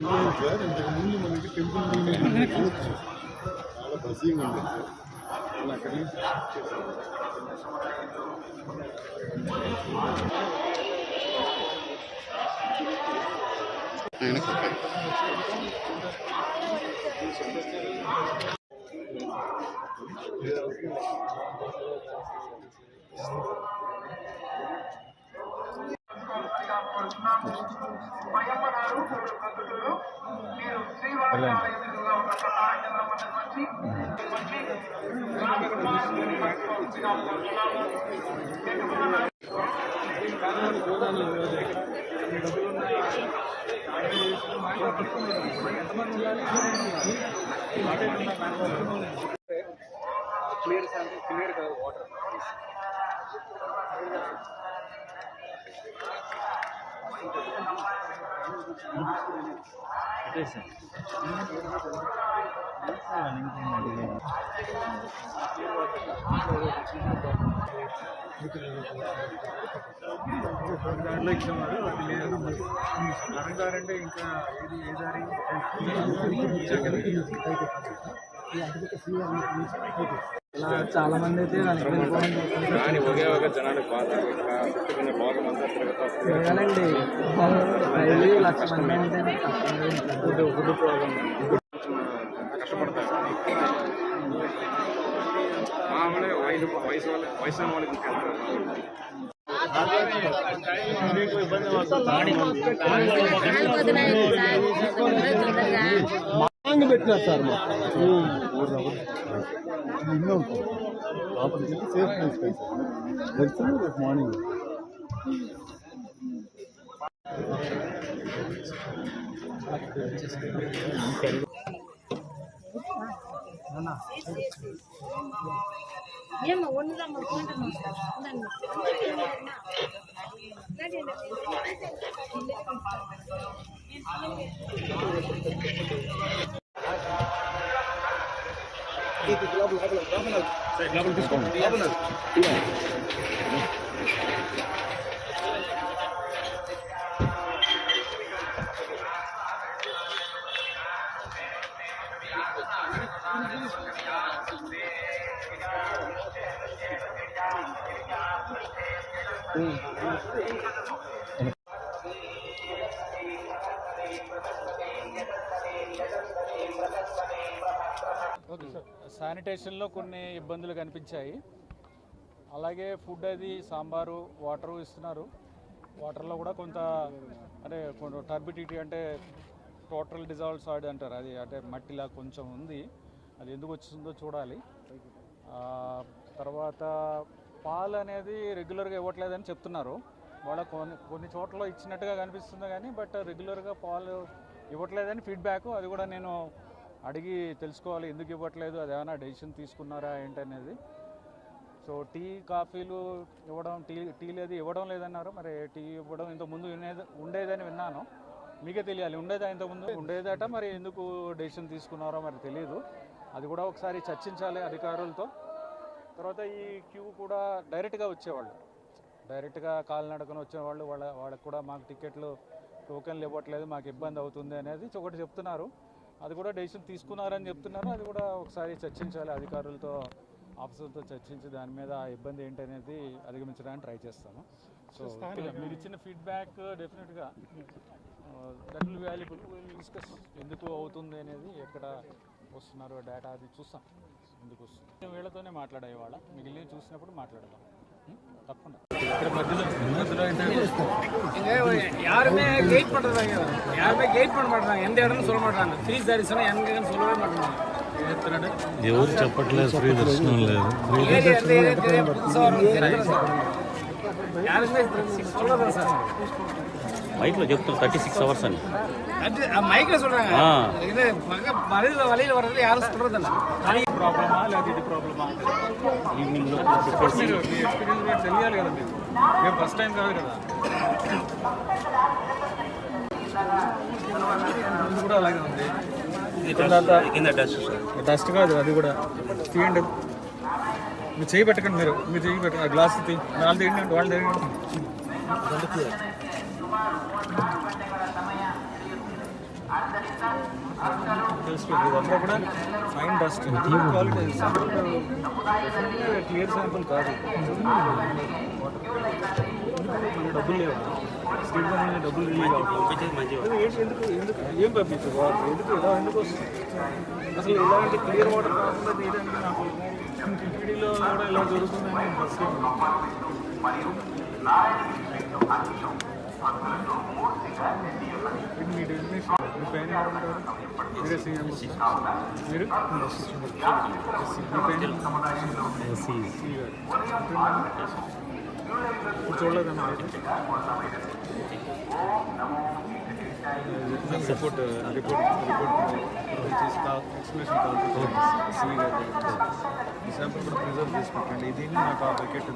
Sir ఇంతకుముందు మనకి temple చాలా బసీగా ఉంది సార్ అలా అక్కడి నుంచి క్లియర్ కాదు వాటర్ అదే సార్ దాంట్లో ఇచ్చినారు అది లేదు అడగారంటే ఇంకా ఏది ఏ దారి చాలా మంది అయితే కానీ ఒకే ఒక జనాలు తిరగాలండి 1,00,000 మంది అంటే ఫుడ్ ప్రాబ్లం కష్టపడతారు మామూలుగా వయసు వాళ్ళకి పెట్టినారు సార్ ఇన్నో ఉంటాం లోపలికి సేఫ్ ప్లేస్ దర్శనం రేపు మార్నింగ్ ఏమో వండుదాం తీసుకోండి శానిటేషన్లో కొన్ని ఇబ్బందులు కనిపించాయి. అలాగే ఫుడ్ అది సాంబారు వాటరు ఇస్తున్నారు. వాటర్లో కూడా కొంత అంటే టర్బిడిటీ అంటే టోటల్ డిజాల్వ్ సాయిడ్ అంటారు, అది అంటే మట్టిలా కొంచెం ఉంది. అది ఎందుకు వచ్చిందో చూడాలి. తర్వాత పాలు అనేది రెగ్యులర్గా ఇవ్వట్లేదని చెప్తున్నారు. వాళ్ళ కొన్ని చోట్ల ఇచ్చినట్టుగా కనిపిస్తుంది కానీ బట్ రెగ్యులర్గా పాలు ఇవ్వట్లేదని ఫీడ్బ్యాక్. అది కూడా నేను అడిగి తెలుసుకోవాలి ఎందుకు ఇవ్వట్లేదు, అది ఏమైనా డెసిషన్ తీసుకున్నారా ఏంటనేది. సో టీ కాఫీలు ఇవ్వడం టీలు అది ఇవ్వడం లేదన్నారు. మరి టీ ఇవ్వడం ఇంతకుముందు ఉండేదని విన్నాను, మీకే తెలియాలి. ఉండేదా ఇంతకుముందు? ఉండేదట, మరి ఎందుకు డెసిషన్ తీసుకున్నారో మరి తెలియదు. అది కూడా ఒకసారి చర్చించాలి అధికారులతో. తర్వాత ఈ క్యూ కూడా డైరెక్ట్గా వచ్చేవాళ్ళు, డైరెక్ట్గా కాలినడకన వచ్చేవాళ్ళు, వాళ్ళకి కూడా మాకు టికెట్లు టోకెన్లు ఇవ్వట్లేదు, మాకు ఇబ్బంది అవుతుంది అనేది ఒకటి చెప్తున్నారు. అది కూడా డెసిషన్ తీసుకున్నారని చెప్తున్నారు. అది కూడా ఒకసారి చర్చించాలి అధికారులతో, ఆఫీసర్తో చర్చించి దాని మీద ఇబ్బంది ఏంటనేది అధిగమించడానికి ట్రై చేస్తాము. సో మీరు ఇచ్చిన ఫీడ్బ్యాక్ డెఫినెట్గా దట్ విల్ వాల్యుబుల్. డిస్కస్ ఎందుకు అవుతుంది అనేది, ఎక్కడ వస్తున్నారు డేటా అది చూస్తాం ఎందుకు వస్తుంది. వీళ్ళతోనే మాట్లాడాయి, వాళ్ళ మిగిలిన చూసినప్పుడు మాట్లాడదాం తప్పకుండా. ఇక్కడ மத்தியில் யாருமே கெயிட் பண்ணுறாங்க, யாருமே கெயிட் பண்ண மாட்டாங்க, எந்த இடம்னு சொல்ல மாட்டாங்க. ఫ్రీ దర్శనం ఎన్నికని சொல்லவே మాట్లాడారు. ఎవరు చెప్పట్లేదు ఫ్రీ దర్శనం లేదు. சொல்றதா சார் மைக்ல చెప్తారు 36 అవర్స్ అని. மைக்ல சொல்றாங்க. இது வழியில வர்றது யாரும் சொல்றதில்ல. అది ప్రాబ్లమా లేదా ఇది ప్రాబ్లమా ఈవినింగ్ లో ఎక్స్పీరియన్స్ తెలియాలి కదా మీకు. మేము ఫస్ట్ టైం కాదు కదా. ఇది కూడా అలాగే ఉంది. డస్ట్ కాదు, అది కూడా తీయండి. మీరు చేయి పెట్టకండి, మీరు చేయి పెట్టండి. ఆ గ్లాస్ తీ, వాళ్ళు తీయండి, వాళ్ళు తీయండి. తెలిసిపోయింది ఇదంతా కూడా fine dust quality sample clear sample కాదు. మన డబ్బులు లేవు, స్టేట్ గవర్నమెంట్ డబ్బులు రిలీజ్ అవ్వట్లేదు. ఎందుకు ఎందుకు ఏం పంపించారు వాటర్? ఎందుకు ఇలా ఎందుకు వస్తుంది అసలు? ఇలాంటి క్లియర్ వాటర్ కాకుండా తీయడానికి నాకు టీడీలో కూడా ఇలా జరుగుతుందని ఫస్ట్ మీ డెసిగ్నేషన్ మీ పైన ఎవరు ఉంటారు? మీరే సీఎం. మీరు మీ పైన ఇప్పుడు చూడలేదన్నా రిపోర్ట్ ఎక్స్ప్లెనేషన్ కావాలి సిఈ గారు. ఈ శాంపుల్ కూడా ప్రిజర్వ్ చేసి పెట్టండి. దీన్ని నాకు ఆ బకెట్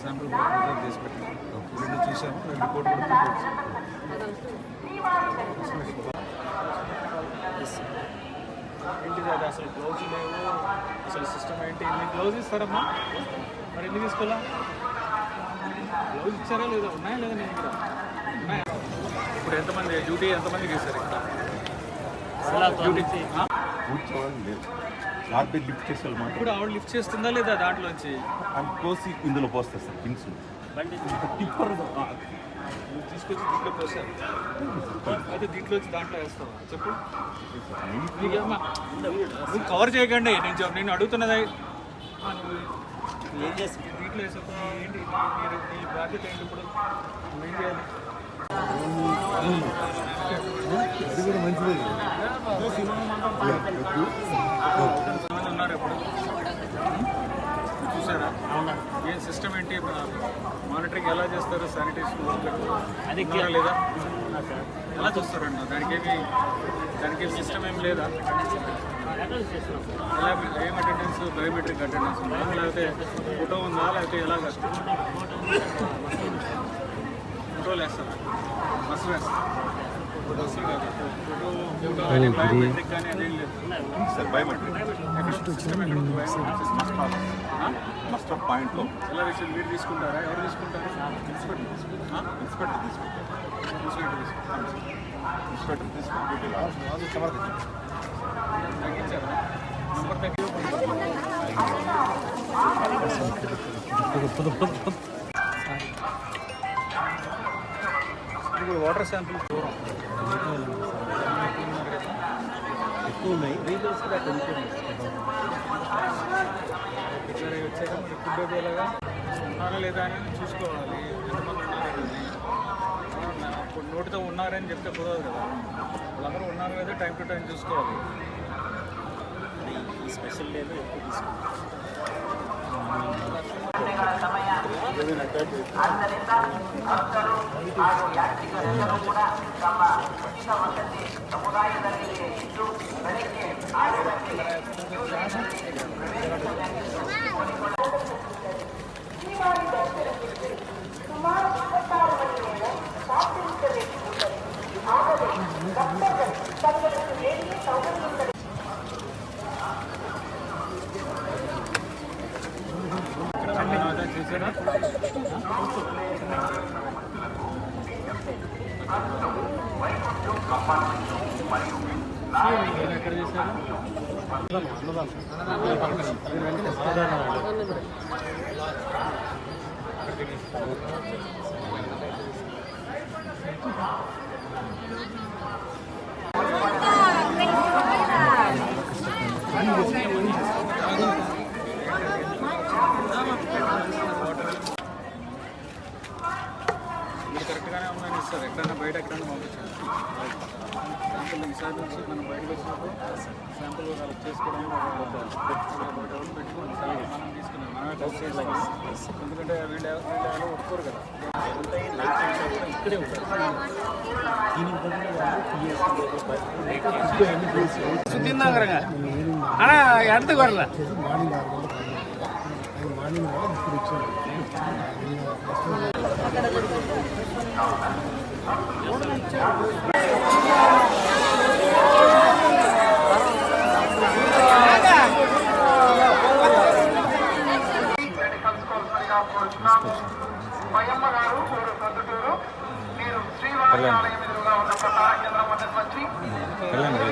శాంపుల్ కూడా ప్రిజర్వ్ చేసి పెట్టండి. రెండు చూసాము, రిపోర్ట్ కూడా ఏంటిది అది? అసలు గ్లౌజ్ లేవు, అసలు సిస్టమ్ ఏంటి? ఇన్ని గ్లౌజ్ ఇస్తారమ్మా, మరి ఎందుకు తీసుకోవాలా? గ్లౌజ్ ఇచ్చారా లేదా? ఉన్నాయా లేదా? నేను ఇక్కడ ఉన్నాయా? ఇప్పుడు ఎంతమంది డ్యూటీ ఎంతమందికి వేశారు ఇక్కడ డ్యూటీ? గార్బేజ్ లిఫ్ట్ చేసే వాళ్ళు మాత్రం ఇప్పుడు ఆవిడ లిఫ్ట్ చేస్తుందా లేదా దాంట్లోంచి? అది కోసి ఇందులో పోస్తారు సార్ థింగ్స్ టిప్పర్ తీసుకొచ్చి దీంట్లో పోసారు. అయితే దీంట్లో వచ్చి దాంట్లో వేస్తావా? చెప్పు. నీకేమ్మా నువ్వు కవర్ చేయకండి, నేను అడుగుతున్నది ఏం చేస్తాను. దీంట్లో వేసేప్పుడు ఏంటి మీరు నీ బాధ్యత ఏంటి? ఇప్పుడు ఏం చేయాలి? అది కూడా మంచిదే. ఎంతమంది ఉన్నారు ఇప్పుడు చూసారా? ఏం సిస్టమ్ ఏంటి? మానిటరింగ్ ఎలా చేస్తారు? శానిటేషన్ అది లేదా? ఎలా చూస్తారన్న? దానికేమి సిస్టమ్ ఏం లేదా? ఎలా ఏం అటెండెన్స్? బయోమెట్రిక్ అటెండెన్స్ ఉందా, లేకపోతే ఫోటో ఉందా, లేకపోతే ఎలాగ ఫోటోలు వేస్తారా? బస్సు వేస్తారా? బస్సు కాదు, ఫోటో కానీ బయోమెట్రిక్ కానీ అదేం లేదు సార్ బయోమెట్రిక్ ఎక్కడ సిస్టమ్ ఎక్కడ ఉంది? బయోమెట్రిక్ సిస్టమ్ మస్ట్ ఆఫ్ పాయింట్లో ఎలా వేసారు? మీరు తీసుకుంటారా? ఎవరు తీసుకుంటారు? ఇన్స్పెక్టర్ తీసుకుంటారు. ఇన్స్పెక్టర్ తగ్గించారా? నంబర్ తగ్గి ఇప్పుడు వాటర్ శాంపుల్ ఎక్కువ ఉన్నాయి. రీజన్స్ కూడా డిక్లేర్ అయ్యి వచ్చాక మరి ఫుడ్ అది ఎలాగా ఉన్నారా లేదా అని చూసుకోవాలి. ఎంతమంది ఉన్నారని ఇప్పుడు నోటితో ఉన్నారని చెప్తే కుదరదు కదా. వాళ్ళందరూ ఉన్నారు కదా, టైం టు టైం చూసుకోవాలి. ఈ స్పెషల్ డేలో ఎక్కువ తీసుకోవాలి. చూసారా? ఎక్కడ చేశారు? మీరు కరెక్ట్గానే ఉందని ఇస్తారు. ఎక్కడైనా బయట ఎక్కడైనా పంపించారు శాంపుల్. ఈసారి నుంచి మనం బయటకు వచ్చినప్పుడు శాంపుల్ కలెక్ట్ చేసుకోవడానికి ఎవరు పెట్టుకోండి. మనం తీసుకున్నాం, మనమే టెస్ట్ చేస్తాం. ఎందుకంటే వీళ్ళు ఎవరు ఒప్పుకోరు కదా. ఇక్కడే ఉంటారు. ఎంత కొరలా స్వయమ్మ గారు ఊరు ప్రొద్దుటూరు. మీరు శ్రీవారి ఆలయం ఎదురుగా ఉన్న ప్రధాన కేంద్రం వద్ద కళ్యాణ్ గారు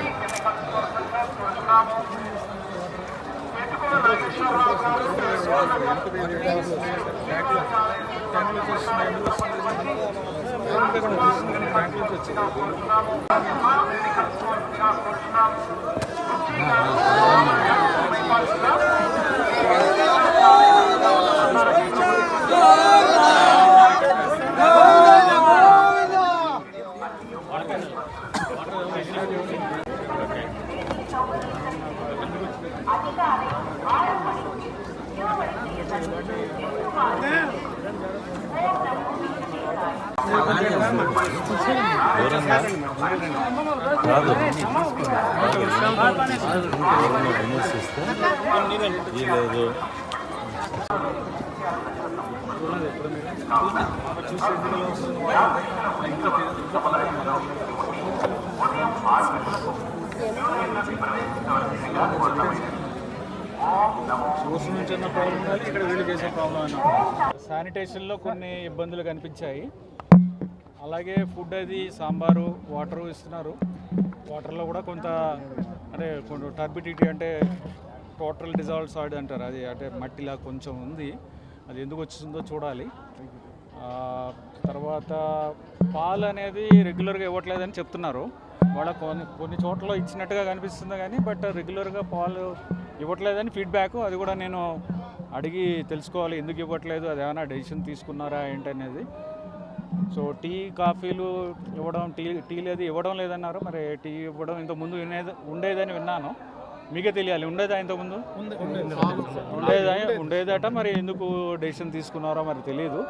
కాదు విమర్శిస్తే లేదు సోర్స్ నుంచి ఉన్న ప్రాబ్లం కాదు, ఇక్కడ వీళ్ళు చేసే ప్రాబ్లం అన్న. శానిటేషన్లో కొన్ని ఇబ్బందులు కనిపించాయి. అలాగే ఫుడ్ అది సాంబారు వాటరు ఇస్తున్నారు. వాటర్లో కూడా కొంత అంటే కొంచెం టర్బిడిటీ అంటే టోటల్ డిజాల్వ్ సాయిడ్ అంటారు, అది అంటే మట్టిలా కొంచెం ఉంది. అది ఎందుకు వచ్చిందో చూడాలి. తర్వాత పాలు అనేది రెగ్యులర్గా ఇవ్వట్లేదని చెప్తున్నారు. వాళ్ళ కొన్ని చోట్ల ఇచ్చినట్టుగా కనిపిస్తుంది కానీ బట్ రెగ్యులర్గా పాలు ఇవ్వట్లేదని ఫీడ్బ్యాక్. అది కూడా నేను అడిగి తెలుసుకోవాలి ఎందుకు ఇవ్వట్లేదు, అది ఏమైనా డెసిషన్ తీసుకున్నారా ఏంటనేది. సో టీ కాఫీలు ఇవ్వడం టీలు అది ఇవ్వడం లేదన్నారు. మరి టీ ఇవ్వడం ఇంతకుముందు ఉండేదని విన్నాను. మీకే తెలియాలి, ఉండేదా ఇంతకుముందు? ఉండేదట. మరి ఎందుకు డెసిషన్ తీసుకున్నారో మరి తెలియదు.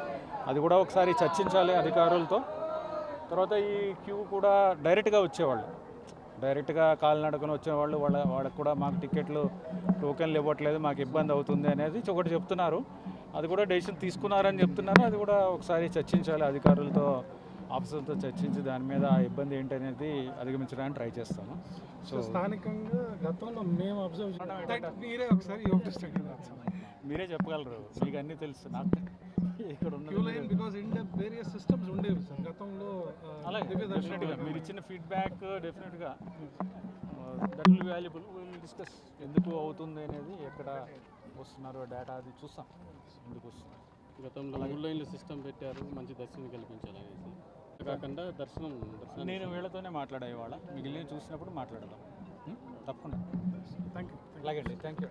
అది కూడా ఒకసారి చర్చించాలి అధికారులతో. తర్వాత ఈ క్యూ కూడా డైరెక్ట్గా వచ్చేవాళ్ళు, డైరెక్ట్గా కాలినడకన వచ్చేవాళ్ళు. వాళ్ళకు కూడా మాకు టికెట్లు టోకెన్లు ఇవ్వట్లేదు, మాకు ఇబ్బంది అవుతుంది అనేది ఒకటి చెప్తున్నారు. అది కూడా డెసిషన్ తీసుకున్నారని చెప్తున్నారు. అది కూడా ఒకసారి చర్చించాలి అధికారులతో, ఆఫీసర్తో చర్చించి దాని మీద ఇబ్బంది ఏంటనేది అధిగమించడానికి ట్రై చేస్తాము. సో స్థానికంగా గతంలో మేము అబ్జర్వ్ మీరే ఒకసారి మీరే చెప్పగలరు, మీకు అన్నీ తెలుసు. నాకు ఇక్కడ బికాస్ ఇండియా వేరియస్ సిస్టమ్స్ ఉండేవి సార్ గతంలో. అలాగే డెఫినెట్గా మీరు ఇచ్చిన ఫీడ్బ్యాక్ డెఫినెట్గా that will valuable. Will discuss ఎందుకు అవుతుంది అనేది, ఎక్కడ వస్తున్నారు డేటా అది చూస్తాం ఎందుకు వస్తుంది. గతంలో ఆన్లైన్లో సిస్టమ్ పెట్టారు, మంచి దర్శనం కల్పించాలనేసి. కాకుండా దర్శనం నేను వీళ్ళతోనే మాట్లాడా ఇవాళ, మిగిలిన చూసినప్పుడు మాట్లాడదాం తప్పకుండా. Thank you. అలాగే అండి, థ్యాంక్ యూ.